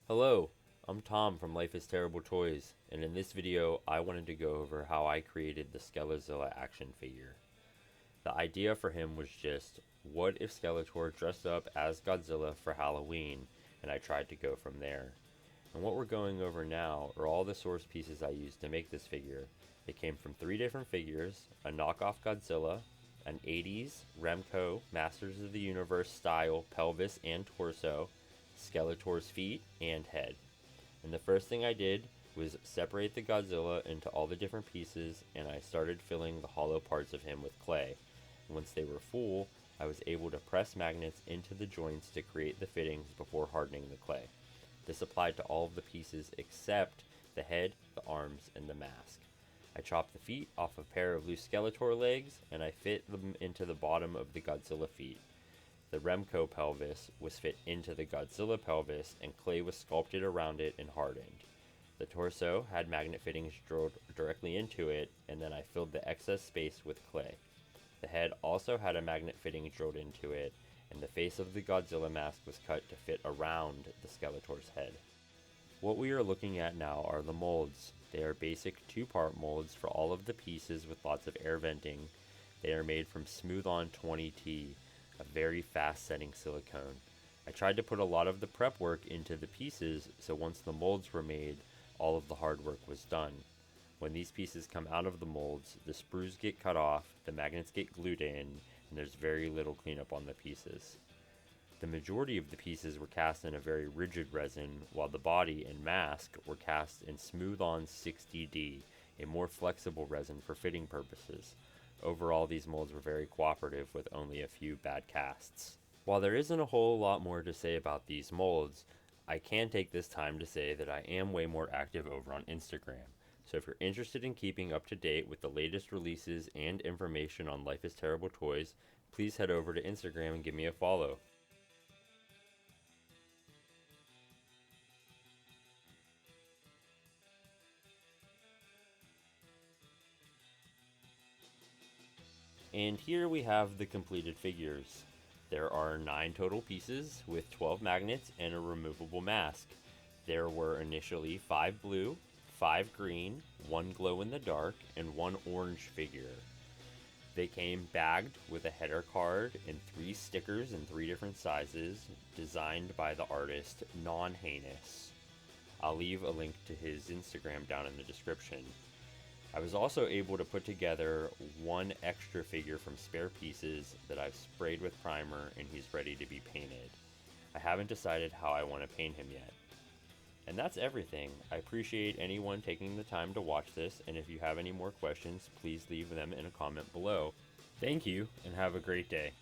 Hello, I'm Tom from Life is Terrible Toys, and in this video I wanted to go over how I created the SKELEZILLA action figure. The idea for him was just, what if Skeletor dressed up as Godzilla for Halloween, and I tried to go from there. And what we're going over now are all the source pieces I used to make this figure. They came from 3 different figures: a knockoff Godzilla, an 80s Remco Masters of the Universe style pelvis and torso, Skeletor's feet, and head. And the first thing I did was separate the Godzilla into all the different pieces, and I started filling the hollow parts of him with clay. And once they were full, I was able to press magnets into the joints to create the fittings before hardening the clay. This applied to all of the pieces except the head, the arms, and the mask. I chopped the feet off a pair of loose Skeletor legs, and I fit them into the bottom of the Godzilla feet. The Remco pelvis was fit into the Godzilla pelvis, and clay was sculpted around it and hardened. The torso had magnet fittings drilled directly into it, and then I filled the excess space with clay. The head also had a magnet fitting drilled into it, and the face of the Godzilla mask was cut to fit around the Skeletor's head. What we are looking at now are the molds. They are basic 2-part molds for all of the pieces with lots of air venting. They are made from Smooth On 20T, a very fast setting silicone. I tried to put a lot of the prep work into the pieces, so once the molds were made, all of the hard work was done. When these pieces come out of the molds, the sprues get cut off, the magnets get glued in, and there's very little cleanup on the pieces. The majority of the pieces were cast in a very rigid resin, while the body and mask were cast in Smooth On 60D, a more flexible resin for fitting purposes. Overall, these molds were very cooperative with only a few bad casts. While there isn't a whole lot more to say about these molds, I can take this time to say that I am way more active over on Instagram. So if you're interested in keeping up to date with the latest releases and information on Life is Terrible Toys, please head over to Instagram and give me a follow. And here we have the completed figures. There are 9 total pieces with 12 magnets and a removable mask. There were initially 5 blue, 5 green, 1 glow in the dark, and 1 orange figure. They came bagged with a header card and 3 stickers in 3 different sizes, designed by the artist Non-Heinous. I'll leave a link to his Instagram down in the description. I was also able to put together 1 extra figure from spare pieces that I've sprayed with primer, and he's ready to be painted. I haven't decided how I want to paint him yet. And that's everything. I appreciate anyone taking the time to watch this, and if you have any more questions, please leave them in a comment below. Thank you, and have a great day.